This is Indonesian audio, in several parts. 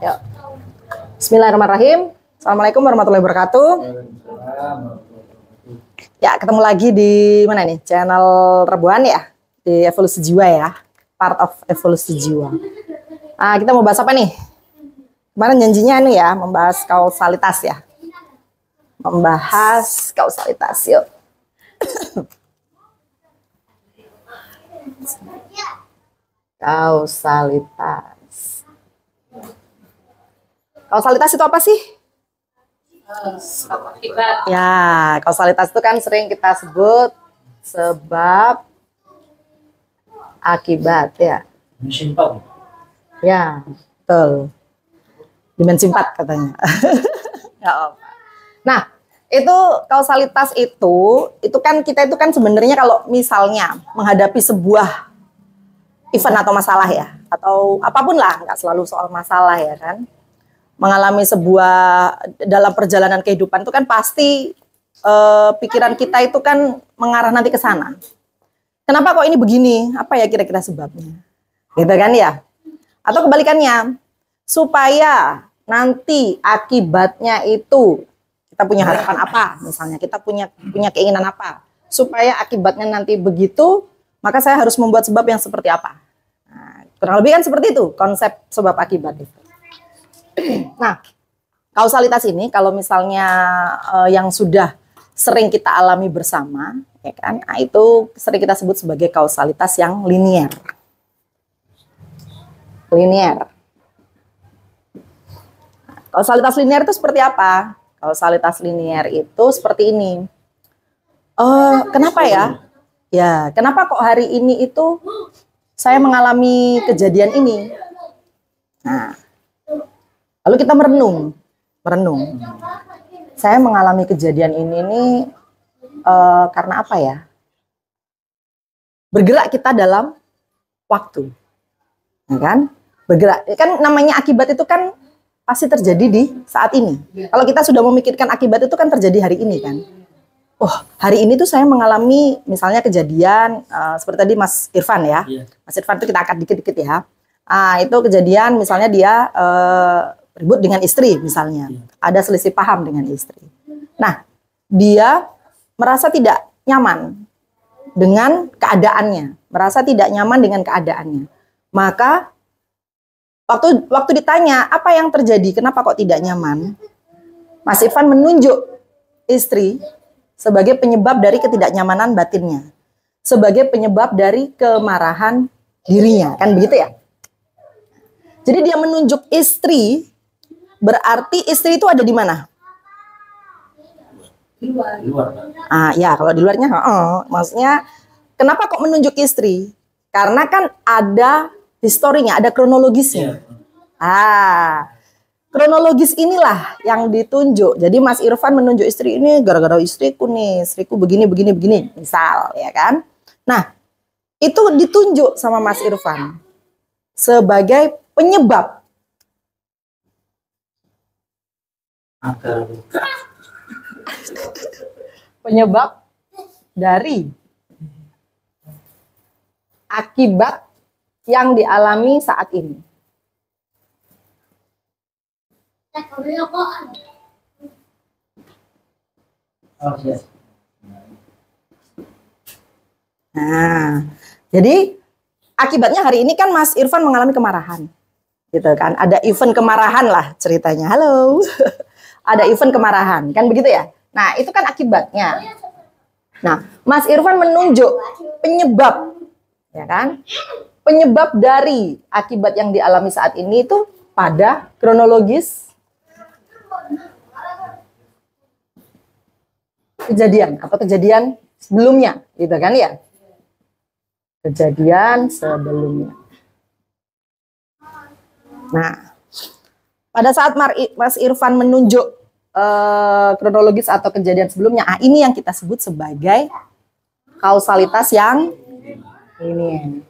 Yuk. Bismillahirrahmanirrahim. Assalamualaikum warahmatullahi wabarakatuh. Ya, ketemu lagi di mana nih? Channel Rebuan ya, di Evolusi Jiwa ya, part of Evolusi Jiwa. Kita mau bahas apa nih? Kemarin janjinya nih ya, membahas kausalitas ya. Membahas kausalitas, yuk. Kausalitas. Kausalitas itu apa sih? Ya, kausalitas itu kan sering kita sebut sebab akibat ya. Ya, betul. Dimensi 4 katanya. Nah, itu kausalitas itu kan kita itu kan sebenarnya kalau misalnya menghadapi sebuah event atau masalah ya, atau apapun lah, nggak selalu soal masalah ya kan. Mengalami sebuah dalam perjalanan kehidupan itu kan pasti pikiran kita itu kan mengarah nanti ke sana. Kenapa kok ini begini? Apa ya kira-kira sebabnya? Gitu kan ya? Atau kebalikannya, supaya nanti akibatnya itu kita punya harapan apa? Misalnya kita punya keinginan apa? Supaya akibatnya nanti begitu, maka saya harus membuat sebab yang seperti apa? Nah, kurang lebih kan seperti itu konsep sebab akibat itu. Nah, kausalitas ini kalau misalnya yang sudah sering kita alami bersama, ya kan? Nah, itu sering kita sebut sebagai kausalitas yang linier. Linier. Kausalitas linier itu seperti apa? Kausalitas linier itu seperti ini. Kenapa ya? Ya, kenapa kok hari ini itu saya mengalami kejadian ini? Nah, lalu kita merenung. Saya mengalami kejadian ini karena apa ya? Bergerak kita dalam waktu, ya kan? Bergerak, kan namanya akibat itu kan pasti terjadi di saat ini. Kalau kita sudah memikirkan akibat itu kan terjadi hari ini kan. Oh, hari ini tuh saya mengalami misalnya kejadian seperti tadi Mas Irfan ya. Mas Irfan itu kita angkat dikit-dikit ya. Itu kejadian misalnya dia ribut dengan istri misalnya. Ada selisih paham dengan istri. Nah, dia merasa tidak nyaman dengan keadaannya. Merasa tidak nyaman dengan keadaannya. Maka waktu ditanya apa yang terjadi, kenapa kok tidak nyaman, Mas Irfan menunjuk istri sebagai penyebab dari ketidaknyamanan batinnya, sebagai penyebab dari kemarahan dirinya, kan begitu ya? Jadi dia menunjuk istri, berarti istri itu ada di mana? Di luar. Ya kalau di luarnya, maksudnya kenapa kok menunjuk istri? Karena kan ada historinya, ada kronologisnya. Kronologis inilah yang ditunjuk. Jadi Mas Irfan menunjuk istri ini gara-gara istriku nih, istriku begini, misal ya kan. Nah, itu ditunjuk sama Mas Irfan sebagai penyebab. Penyebab dari akibat yang dialami saat ini. Nah, jadi akibatnya hari ini kan Mas Irfan mengalami kemarahan, gitu kan? Ada event kemarahan lah ceritanya. Halo, ada event kemarahan, kan begitu ya? Nah, itu kan akibatnya. Nah, Mas Irfan menunjuk penyebab, ya kan? Penyebab dari akibat yang dialami saat ini itu pada kronologis kejadian atau kejadian sebelumnya, gitu kan ya? Kejadian sebelumnya. Nah, pada saat Mas Irfan menunjuk kronologis atau kejadian sebelumnya, ini yang kita sebut sebagai kausalitas yang ini.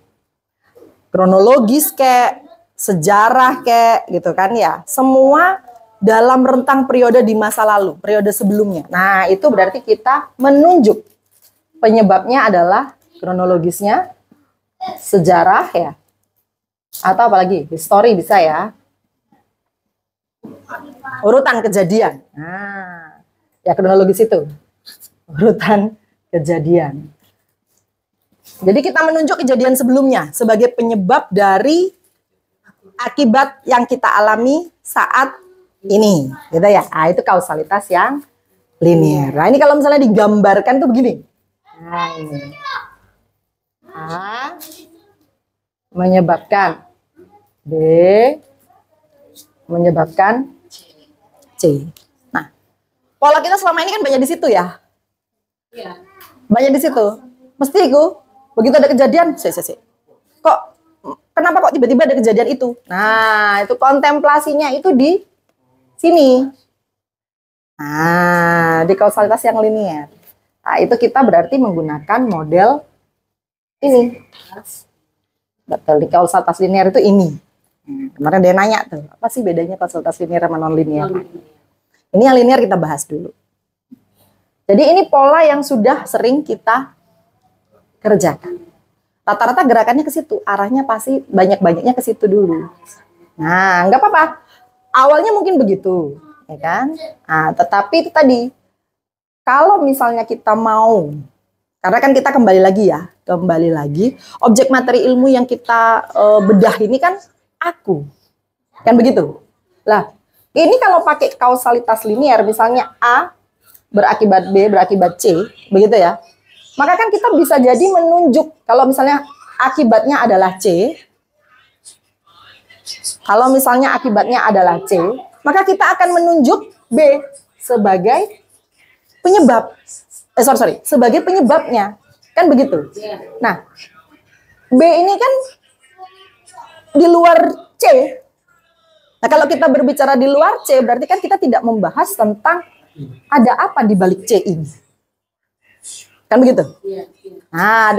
Kronologis kayak sejarah kayak gitu kan ya, semua dalam rentang periode di masa lalu, periode sebelumnya. Nah, itu berarti kita menunjuk penyebabnya adalah kronologisnya, sejarah ya, atau apalagi histori bisa ya. Urutan kejadian. Nah, ya kronologis itu. Urutan kejadian. Jadi kita menunjuk kejadian sebelumnya sebagai penyebab dari akibat yang kita alami saat ini, gitu ya. Nah, itu kausalitas yang linear. Nah, ini kalau misalnya digambarkan tuh begini. Nah, ini. A menyebabkan B menyebabkan C. Nah, pola kita selama ini kan banyak di situ ya. Banyak di situ. Mesti begitu ada kejadian, kok kenapa kok tiba-tiba ada kejadian itu? Nah, itu kontemplasinya itu di sini. Nah, di kausalitas yang linear. Nah, itu kita berarti menggunakan model ini. Betul, di kausalitas linear itu ini. Kemarin dia nanya tuh, apa sih bedanya kausalitas linear sama non-linear? Ini yang linear kita bahas dulu. Jadi ini pola yang sudah sering kita kerjakan. Rata-rata gerakannya ke situ, arahnya pasti banyak-banyaknya ke situ dulu. Nah, nggak apa-apa. Awalnya mungkin begitu, ya kan? Nah, tetapi itu tadi, kalau misalnya kita mau, karena kan kita kembali lagi, objek materi ilmu yang kita bedah ini kan aku, kan begitu. Lah, ini kalau pakai kausalitas linear, misalnya A berakibat B berakibat C, begitu ya. Maka kan kita bisa jadi menunjuk, kalau misalnya akibatnya adalah C, kalau misalnya akibatnya adalah C, maka kita akan menunjuk B sebagai penyebab. Sebagai penyebabnya. Kan begitu. Nah, B ini kan di luar C. Nah, kalau kita berbicara di luar C, berarti kan kita tidak membahas tentang ada apa di balik C ini. Kan begitu? Nah,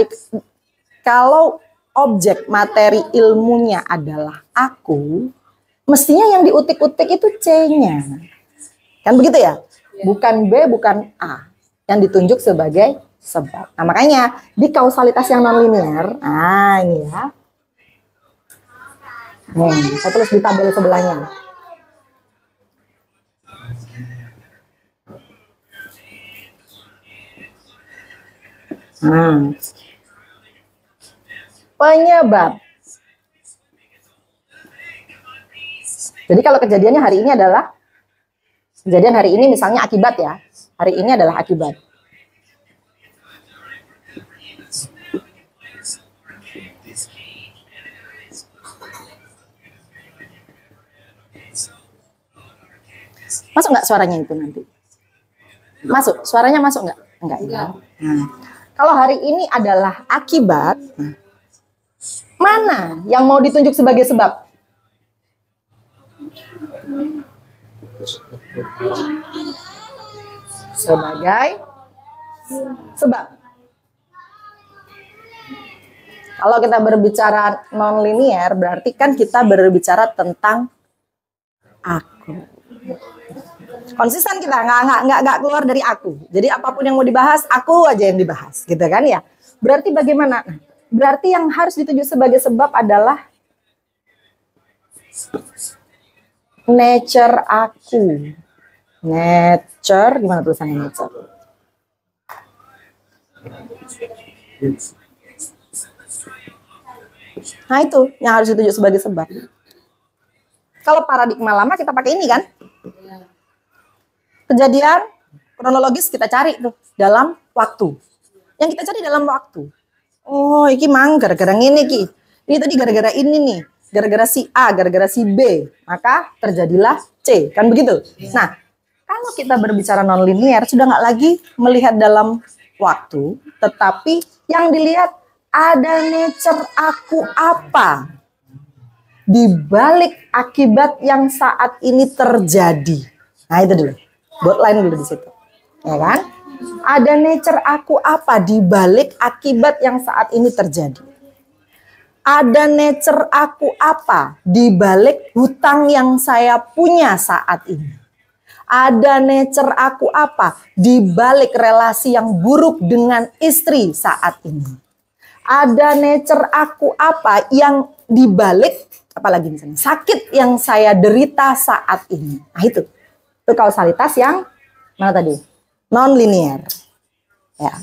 kalau objek materi ilmunya adalah aku, mestinya yang diutik-utik itu C-nya. Kan begitu ya? Bukan B, bukan A. Yang ditunjuk sebagai sebab. Nah, makanya di kausalitas yang nonlinear, nah ini ya. Saya tulis di tabel sebelahnya. Penyebab. Jadi kalau kejadiannya hari ini adalah kejadian hari ini misalnya akibat ya. Hari ini adalah akibat. Masuk nggak suaranya itu nanti? Masuk, suaranya masuk nggak? Enggak ya. Kalau hari ini adalah akibat, mana yang mau ditunjuk sebagai sebab? Sebagai sebab. Kalau kita berbicara non-linear, berarti kan kita berbicara tentang aku. Konsisten kita, nggak keluar dari aku. Jadi apapun yang mau dibahas, aku aja yang dibahas, gitu kan ya. Berarti bagaimana? Berarti yang harus dituju sebagai sebab adalah nature aku. Nature, gimana tulisannya nature? Nah itu yang harus dituju sebagai sebab. Kalau paradigma lama kita pakai ini kan? Kejadian kronologis kita cari tuh dalam waktu. Yang kita cari dalam waktu. Oh, ini mang gara-gara ini ki. Ini tadi gara-gara ini nih. Gara-gara si A, gara-gara si B. Maka terjadilah C. Kan begitu? Nah, kalau kita berbicara non-linear, sudah nggak lagi melihat dalam waktu. Tetapi yang dilihat ada nature aku apa. Di balik akibat yang saat ini terjadi. Nah itu dulu. Botline dulu di situ. Ya kan? Ada nature aku apa di balik akibat yang saat ini terjadi. Ada nature aku apa di balik hutang yang saya punya saat ini. Ada nature aku apa di balik relasi yang buruk dengan istri saat ini. Ada nature aku apa yang di balik apalagi misalnya sakit yang saya derita saat ini. Nah itu. Itu kausalitas yang mana tadi? Non-linear. Ya.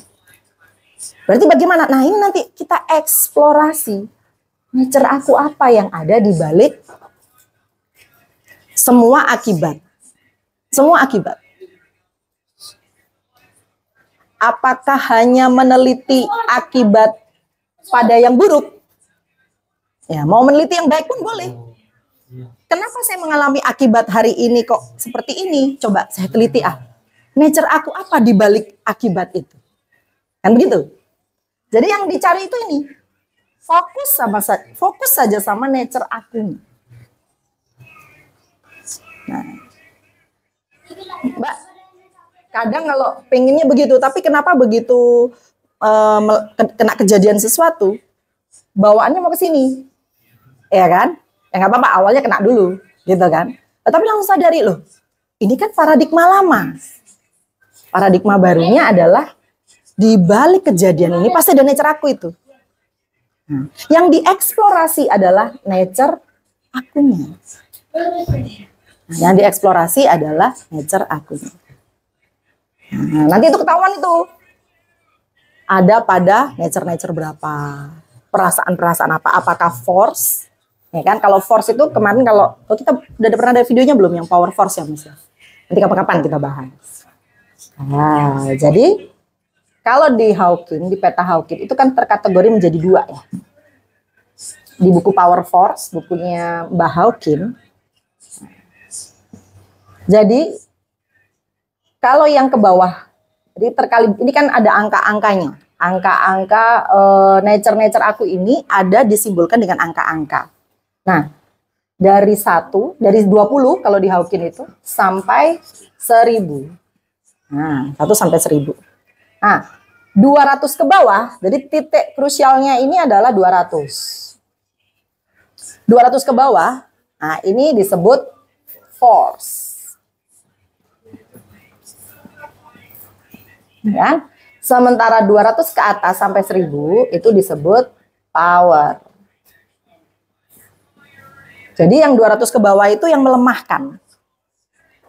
Berarti bagaimana? Nah, ini nanti kita eksplorasi. Nature aku apa yang ada di balik semua akibat. Semua akibat. Apakah hanya meneliti akibat pada yang buruk? Ya, mau meneliti yang baik pun boleh. Kenapa saya mengalami akibat hari ini kok seperti ini? Coba saya teliti nature aku apa di balik akibat itu? Kan begitu? Jadi yang dicari itu ini. Fokus saja sama nature aku. Nah, Mbak, kadang kalau pengennya begitu, tapi kenapa begitu kena kejadian sesuatu, bawaannya mau ke sini, ya kan? Ya nggak apa-apa, awalnya kena dulu, gitu kan? Tapi langsung sadari loh, ini kan paradigma lama. Paradigma barunya adalah di balik kejadian ini pasti ada nature aku itu. Nah, yang dieksplorasi adalah nature akunya. Yang dieksplorasi adalah nature akunya. Nah, nanti itu ketahuan itu. Ada pada nature berapa. Perasaan-perasaan apa. Apakah force. Ya kan? Kalau force itu kemarin kalau kita udah pernah ada videonya belum yang power force ya Mas? Nanti kapan-kapan kita bahas. Nah, jadi kalau di Hawking, di peta Hawking itu kan terkategori menjadi 2 ya. Di buku Power Force, bukunya Mbah Hawking. Jadi kalau yang ke bawah, jadi ini kan ada angka-angkanya. Angka-angka nature aku ini ada disimbolkan dengan angka-angka. Nah, dari 20 kalau di Hawking itu sampai 1000. Nah, 1 sampai 1000. Nah, 200 ke bawah, jadi titik krusialnya ini adalah 200. 200 ke bawah, nah ini disebut force. Ya. Sementara 200 ke atas sampai 1000 itu disebut power. Jadi yang 200 ke bawah itu yang melemahkan.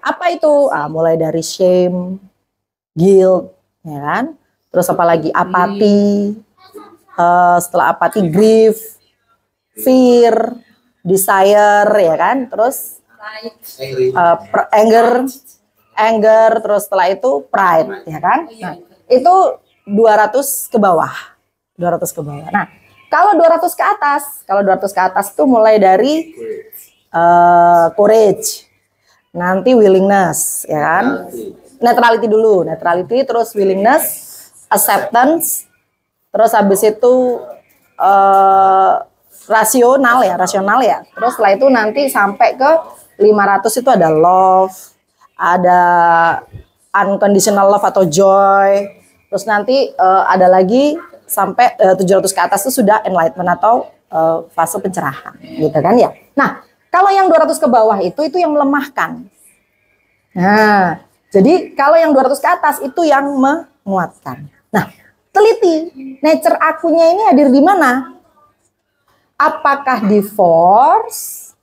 Apa itu? Mulai dari shame, guilt, ya kan? Terus apalagi apati, setelah apati grief, fear, desire, ya kan? Terus anger, terus setelah itu pride, ya kan? Nah, itu 200 ke bawah. 200 ke bawah. Nah, kalau 200 ke atas itu mulai dari courage, nanti willingness, ya kan? Neutrality dulu, terus willingness, acceptance, terus habis itu rasional ya. Terus setelah itu nanti sampai ke 500 itu ada love, ada unconditional love atau joy. Terus nanti ada lagi sampai 700 ke atas itu sudah enlightenment atau fase pencerahan, gitu kan ya. Nah, kalau yang 200 ke bawah itu yang melemahkan. Nah, jadi kalau yang 200 ke atas itu yang menguatkan. Nah, teliti nature akunya ini hadir di mana? Apakah di force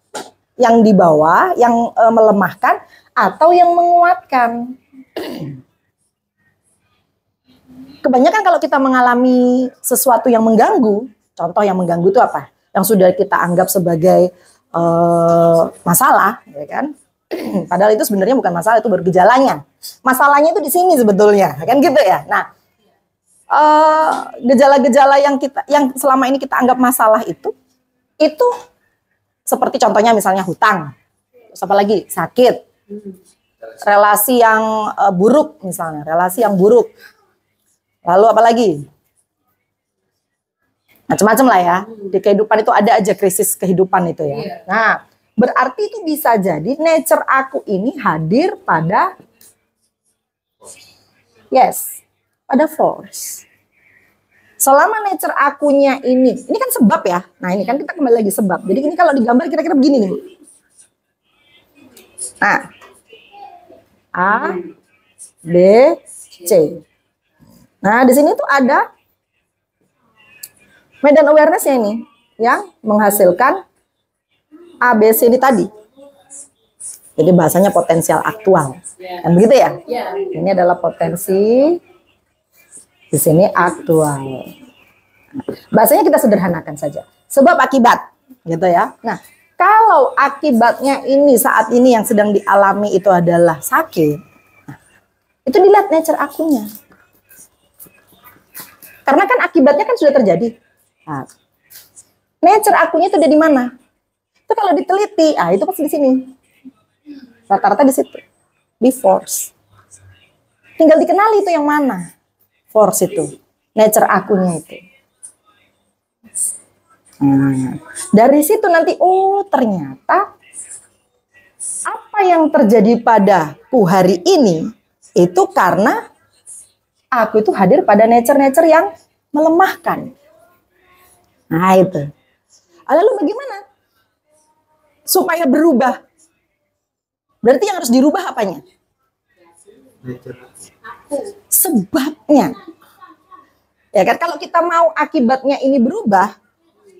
yang di bawah, yang melemahkan, atau yang menguatkan? Kebanyakan kalau kita mengalami sesuatu yang mengganggu, contoh yang mengganggu itu apa? Yang sudah kita anggap sebagai masalah, ya kan? Padahal itu sebenarnya bukan masalah, itu baru gejalanya. Masalahnya itu di sini sebetulnya, kan gitu ya. Nah, gejala-gejala yang selama ini kita anggap masalah itu seperti contohnya misalnya hutang, terus apa lagi, sakit, relasi yang buruk misalnya, lalu apa lagi, macam-macam lah ya. Di kehidupan itu ada aja krisis kehidupan itu ya. Nah, berarti itu bisa jadi nature aku ini hadir pada pada force. Selama nature akunya ini kan sebab ya. Nah, ini kan kita kembali lagi sebab. Jadi ini kalau digambar kira-kira begini nih, Bu. Nah, A, B, C. Nah, di sini tuh ada medan awareness-nya ini yang menghasilkan A, B, C ini tadi. Jadi bahasanya potensial aktual. Kan begitu ya? Ini adalah potensi, di sini aktual. Bahasanya kita sederhanakan saja. Sebab akibat, gitu ya. Nah, kalau akibatnya ini saat ini yang sedang dialami itu adalah sakit, itu dilihat nature akunya. Karena kan akibatnya kan sudah terjadi. Nah, nature akunya itu ada di mana? Itu kalau diteliti, itu pasti di sini. Rata-rata di situ, di force. Tinggal dikenali itu yang mana, force itu, nature akunya itu. Dari situ nanti, oh ternyata apa yang terjadi padaku hari ini itu karena aku itu hadir pada nature-nature yang melemahkan. Nah itu. Lalu bagaimana supaya berubah? Berarti yang harus dirubah apanya? Sebabnya. Ya kan, kalau kita mau akibatnya ini berubah,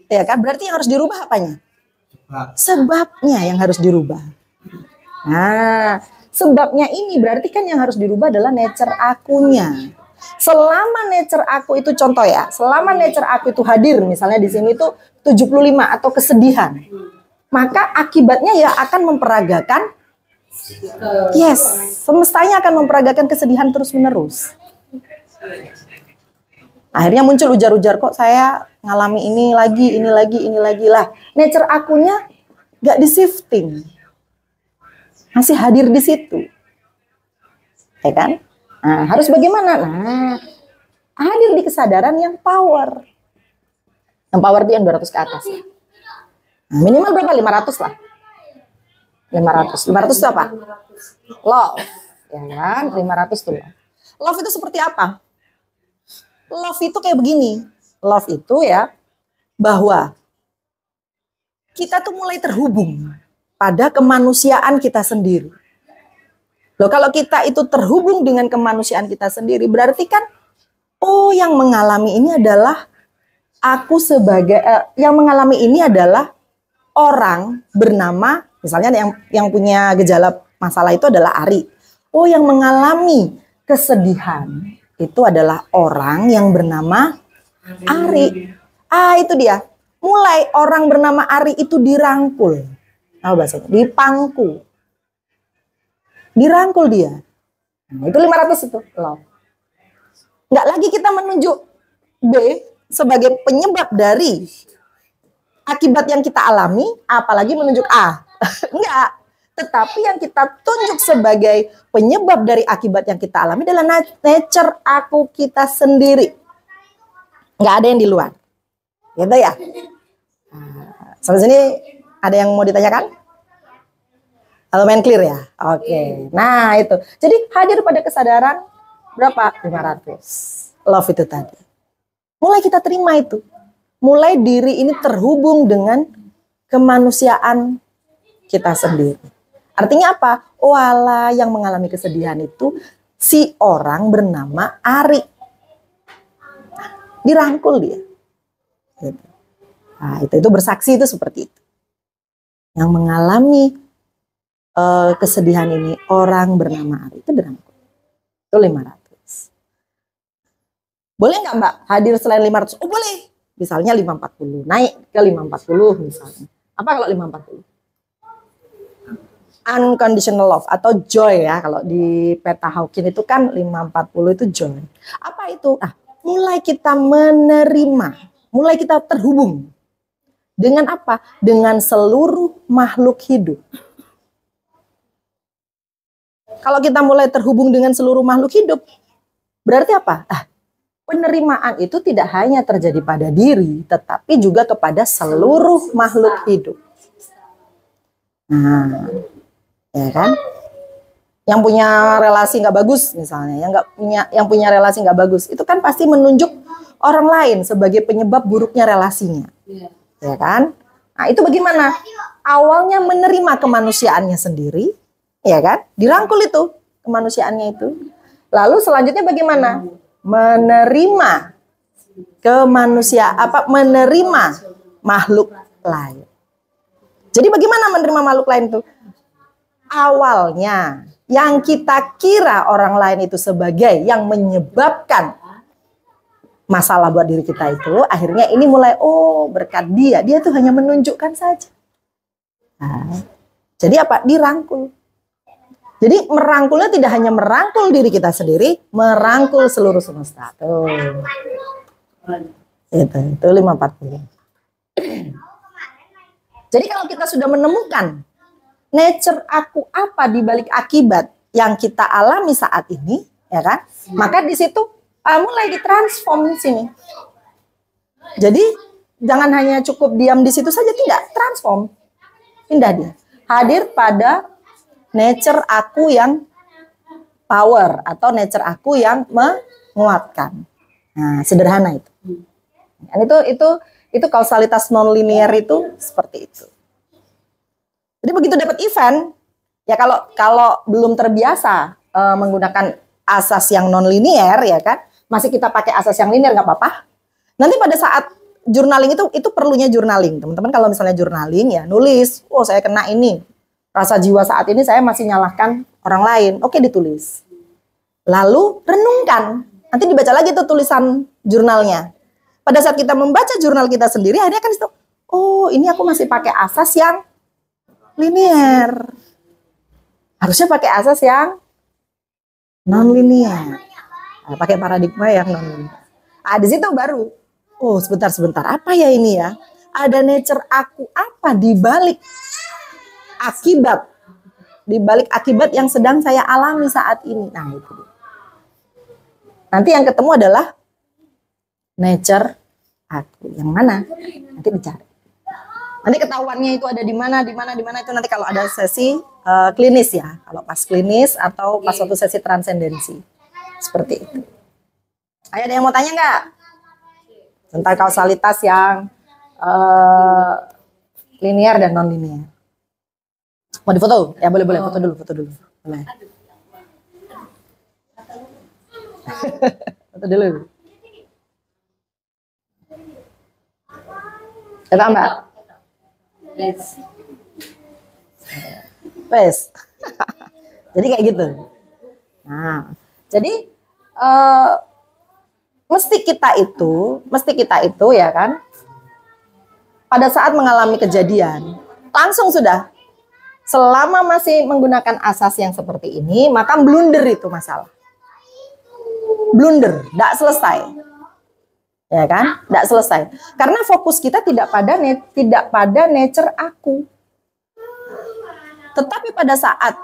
ya kan, berarti yang harus dirubah apanya? Sebabnya yang harus dirubah. Nah, sebabnya ini berarti kan yang harus dirubah adalah nature akunya. Selama nature aku itu, contoh ya, selama nature aku itu hadir, misalnya di sini tuh 75 atau kesedihan, maka akibatnya ya akan memperagakan, yes, semestanya akan memperagakan kesedihan terus-menerus. Akhirnya muncul ujar-ujar, kok saya ngalami ini lagi lah. Nature akunya gak di shifting, masih hadir di situ, ya kan? Nah, harus bagaimana? Nah, hadir di kesadaran yang power. Yang power itu yang 200 ke atas. Nah, minimal berapa? 500 lah. 500. 500 itu apa? Love. Ya kan? 500 itu love. Love itu seperti apa? Love itu kayak begini. Love itu ya, bahwa kita tuh mulai terhubung pada kemanusiaan kita sendiri. Loh, kalau kita itu terhubung dengan kemanusiaan kita sendiri, berarti kan, oh yang mengalami ini adalah aku sebagai, yang mengalami ini adalah orang bernama, misalnya yang punya gejala masalah itu adalah Ari. Oh yang mengalami kesedihan itu adalah orang yang bernama Ari. Itu dia. Mulai orang bernama Ari itu dirangkul. Apa bahasanya? Dipangku. Dirangkul dia. Nah, itu 500 itu. Love. Nggak lagi kita menunjuk B sebagai penyebab dari akibat yang kita alami, apalagi menunjuk A. Enggak. Tetapi yang kita tunjuk sebagai penyebab dari akibat yang kita alami adalah nature aku kita sendiri. Nggak ada yang di luar. Gitu ya. Nah, sampai sini ada yang mau ditanyakan? Kalau main clear ya? Oke. Nah itu. Jadi hadir pada kesadaran berapa? 500. Love itu tadi. Mulai kita terima itu. Mulai diri ini terhubung dengan kemanusiaan kita sendiri. Artinya apa? Walah yang mengalami kesedihan itu si orang bernama Ari. Dirangkul dia. Gitu. Nah itu bersaksi itu seperti itu. Yang mengalami kesedihan ini orang bernama Ari itu dirangkul. Itu 500. Boleh nggak Mbak hadir selain 500? Oh boleh. Misalnya 540. Naik ke 540 misalnya. Apa kalau 540? Unconditional love atau joy ya. Kalau di peta Hawking itu kan 540 itu joy. Apa itu? Mulai kita menerima. Mulai kita terhubung. Dengan apa? Dengan seluruh makhluk hidup. Kalau kita mulai terhubung dengan seluruh makhluk hidup, berarti apa? Penerimaan itu tidak hanya terjadi pada diri, tetapi juga kepada seluruh makhluk hidup. Nah, ya kan? Yang punya relasi nggak bagus misalnya, yang punya relasi nggak bagus, itu kan pasti menunjuk orang lain sebagai penyebab buruknya relasinya, ya kan? Nah itu bagaimana? Awalnya menerima kemanusiaannya sendiri, ya kan? Dirangkul itu kemanusiaannya itu. Lalu selanjutnya bagaimana? Menerima menerima makhluk lain. Jadi bagaimana menerima makhluk lain itu? awalnya yang kita kira orang lain itu sebagai yang menyebabkan masalah buat diri kita itu, akhirnya ini mulai, oh berkat dia tuh hanya menunjukkan saja. Nah, jadi apa? Dirangkul. Jadi merangkulnya tidak hanya merangkul diri kita sendiri, merangkul seluruh semesta. Tuh. Itu 540. Jadi kalau kita sudah menemukan nature aku apa di balik akibat yang kita alami saat ini, ya kan? Maka di situ mulai ditransform di sini. Jadi jangan hanya cukup diam di situ saja, tidak, transform. Pindah dia. Hadir pada nature aku yang power atau nature aku yang menguatkan. Nah, sederhana itu. Dan itu kausalitas non-linear itu seperti itu. Jadi begitu dapat event, ya kalau belum terbiasa menggunakan asas yang non-linear, ya kan, masih kita pakai asas yang linear nggak apa-apa. Nanti pada saat journaling itu perlunya journaling, teman-teman. Kalau misalnya journaling ya nulis, oh saya kena ini, rasa jiwa saat ini saya masih nyalahkan orang lain, oke ditulis. Lalu renungkan, nanti dibaca lagi tuh tulisan jurnalnya. Pada saat kita membaca jurnal kita sendiri, akhirnya kan itu, oh ini aku masih pakai asas yang linear. Harusnya pakai asas yang non-linear. Nah, pakai paradigma yang non-linear. Ah, di situ baru, oh sebentar, apa ya ini ya? Ada nature aku apa di balik akibat yang sedang saya alami saat ini. Nah, itu. Nanti yang ketemu adalah nature aku. Yang mana? Nanti dicari. Nanti ketahuannya itu ada di mana itu nanti kalau ada sesi klinis ya. Kalau pas klinis atau pas suatu sesi transendensi. Seperti itu. Ayo, ada yang mau tanya nggak? Tentang kausalitas yang linear dan non-linear. Mau difoto? Ya boleh, foto dulu. Boleh. Foto dulu. Coba Mbak. Pes. Jadi kayak gitu. Nah, jadi mesti kita itu ya kan, pada saat mengalami kejadian langsung sudah, selama masih menggunakan asas yang seperti ini, maka blunder itu masalah. Blunder, tidak selesai. Ya kan? Tidak selesai. Karena fokus kita tidak pada nature aku. Tetapi pada saat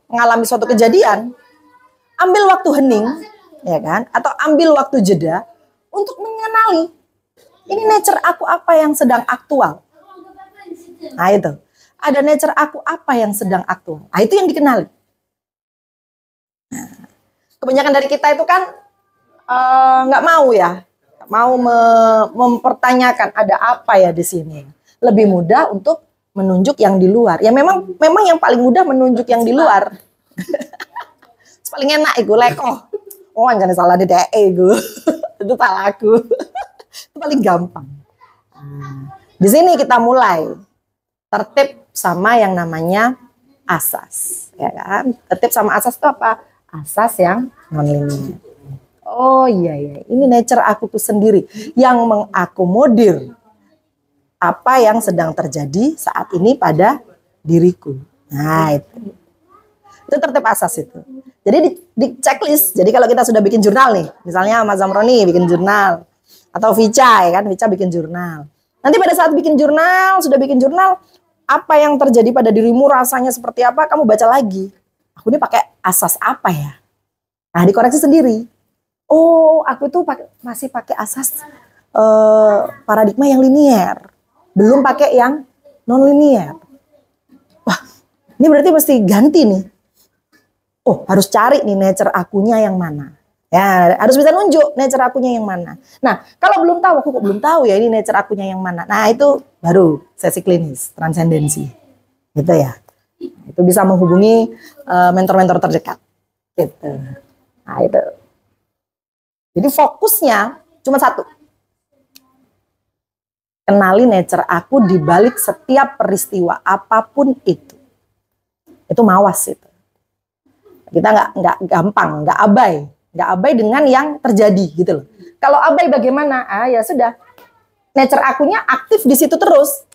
mengalami suatu kejadian, ambil waktu hening, ya kan? Atau ambil waktu jeda untuk mengenali ini nature aku apa yang sedang aktual. Nah itu, ada nature aku apa yang sedang aktual. Nah itu yang dikenali. Nah, kebanyakan dari kita itu kan nggak mau ya, mau mempertanyakan ada apa ya di sini. Lebih mudah untuk menunjuk yang di luar. Ya memang yang paling mudah menunjuk yang di luar. Paling enak itu leko. Oh jangan salah di DE gue. Itu salah aku. Itu paling gampang. Nah, di sini kita mulai tertib sama yang namanya asas, ya kan? Tertib sama asas itu apa? Asas yang non-linear. Oh iya, ini nature aku tuh sendiri yang mengakomodir apa yang sedang terjadi saat ini pada diriku. Nah itu tertib asas itu. Jadi di checklist. Jadi kalau kita sudah bikin jurnal nih, misalnya Mas Zamroni bikin jurnal, atau Vicha ya kan, Vicha bikin jurnal. Nanti pada saat bikin jurnal, sudah bikin jurnal, apa yang terjadi pada dirimu, rasanya seperti apa, kamu baca lagi. Aku ini pakai asas apa ya? Nah, dikoreksi sendiri. Oh, aku itu masih pakai asas paradigma yang linear. Belum pakai yang non-linear. Wah, ini berarti mesti ganti nih. Oh, harus cari nih nature akunya yang mana. Ya, harus bisa nunjuk nature akunya yang mana. Nah, kalau belum tahu, aku kok belum tahu ya ini nature akunya yang mana. Nah, itu baru sesi klinis, transendensi. Gitu ya. Itu bisa menghubungi mentor-mentor terdekat. Gitu. Nah, itu. Jadi fokusnya cuma satu. Kenali nature aku di balik setiap peristiwa apapun itu. Itu mawas itu. Kita nggak gampang, nggak abai dengan yang terjadi gitu loh. Kalau abai bagaimana? Ya sudah. Nature akunya aktif di situ terus.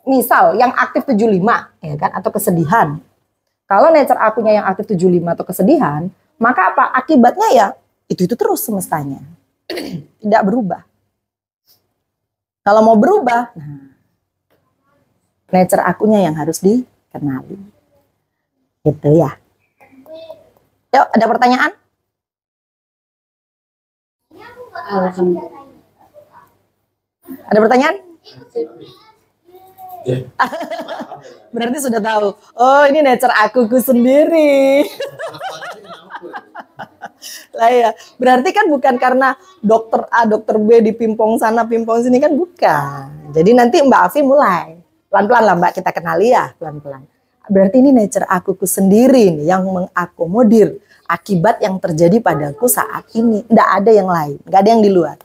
Misal yang aktif 75 ya kan, atau kesedihan. Kalau nature akunya yang aktif 75 atau kesedihan, maka apa? Akibatnya ya itu terus semestanya. Tidak berubah. Kalau mau berubah, nature akunya yang harus dikenali. Gitu ya. Yuk, ada pertanyaan? Ada pertanyaan? Berarti sudah tahu. Oh, ini nature akuku sendiri. Lah ya, berarti kan bukan karena dokter A, dokter B dipimpong sana, pimpong sini kan bukan. Jadi nanti Mbak Afi mulai. Pelan-pelan lah Mbak, kita kenali ya, pelan-pelan. Berarti ini nature akuku sendiri nih yang mengakomodir akibat yang terjadi padaku saat ini. Nggak ada yang lain, nggak ada yang di luar.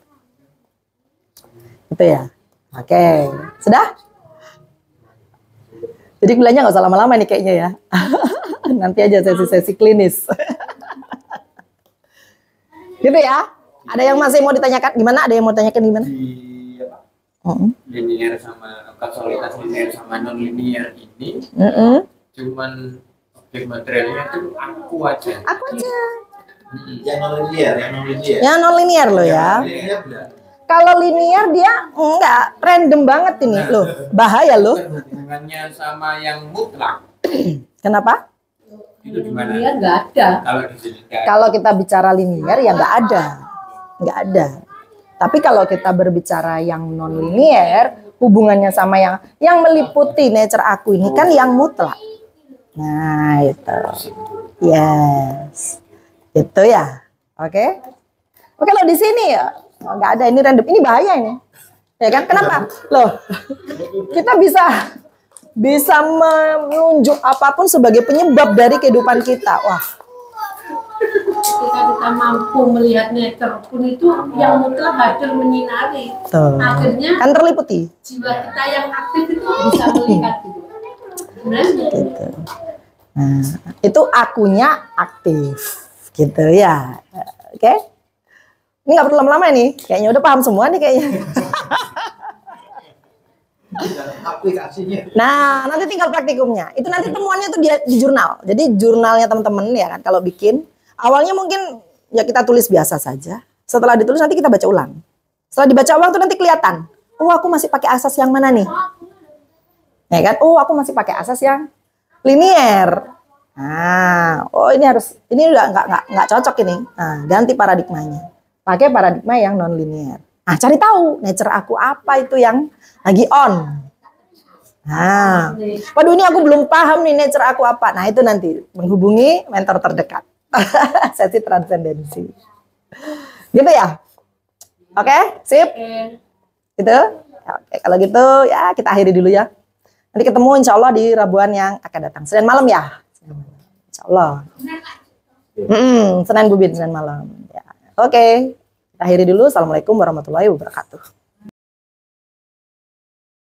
Gitu ya. Oke, sudah? Jadi kuliahnya nggak usah lama-lama nih kayaknya ya. Nanti aja sesi-sesi klinis. Gitu ya. Ada yang masih mau ditanyakan? Gimana? Ada yang mau tanyakan gimana? Linear sama kausalitas linear sama non linear ini, cuman objek materialnya itu aku aja. Aku aja. Yang non linear, Yang non linear loh ya. Kalau linear dia enggak, random banget ini loh. Bahaya loh. Hubungannya sama yang mutlak. Kenapa? Itu gimana? Linear nggak ada. Kalau di sini nggak ada. Kalau kita bicara linear ya nggak ada. Nggak ada. Tapi kalau kita berbicara yang non linear, hubungannya sama yang meliputi nature aku ini kan yang mutlak. Nah, itu. Yes. Itu ya. Oke. Oke, kalau di sini ya nggak ada, ini random. Ini bahaya ini. Ya kan? Kenapa? Loh. Kita bisa menunjuk apapun sebagai penyebab dari kehidupan kita. Wah. Ketika kita mampu melihat nature pun itu yang mutlak hadir menyinari. Tuh. Akhirnya Kan terliputi. jiwa kita yang aktif itu bisa melihat gitu. Sebenarnya. Gitu. Nah, itu akunya aktif. Gitu ya. Oke? Ini nggak perlu lama-lama nih. Kayaknya udah paham semua nih kayaknya. aplikasinya. Nah, nanti tinggal praktikumnya. Itu nanti temuannya tuh di jurnal. Jadi jurnalnya teman-teman ya kan kalau bikin, awalnya mungkin ya kita tulis biasa saja. Setelah ditulis nanti kita baca ulang. Setelah dibaca ulang tuh nanti kelihatan. Oh, aku masih pakai asas yang mana nih? Ya kan? Oh, aku masih pakai asas yang linear. Nah, oh ini udah nggak cocok ini. Nah, ganti paradigmanya. Pakai paradigma yang non linear. Nah, cari tahu nature aku apa itu yang lagi on. Nah, waduh ini aku belum paham nih nature aku apa. Nah, itu nanti menghubungi mentor terdekat. Sesi transendensi. Gitu ya? Oke, sip? Gitu? Oke, kalau gitu ya kita akhiri dulu ya. Nanti ketemu insya Allah di Rabuan yang akan datang. Senin malam ya? Insya Allah. Senin Bu Bin, Senin malam. Ya. Oke, kita akhiri dulu. Assalamualaikum warahmatullahi wabarakatuh.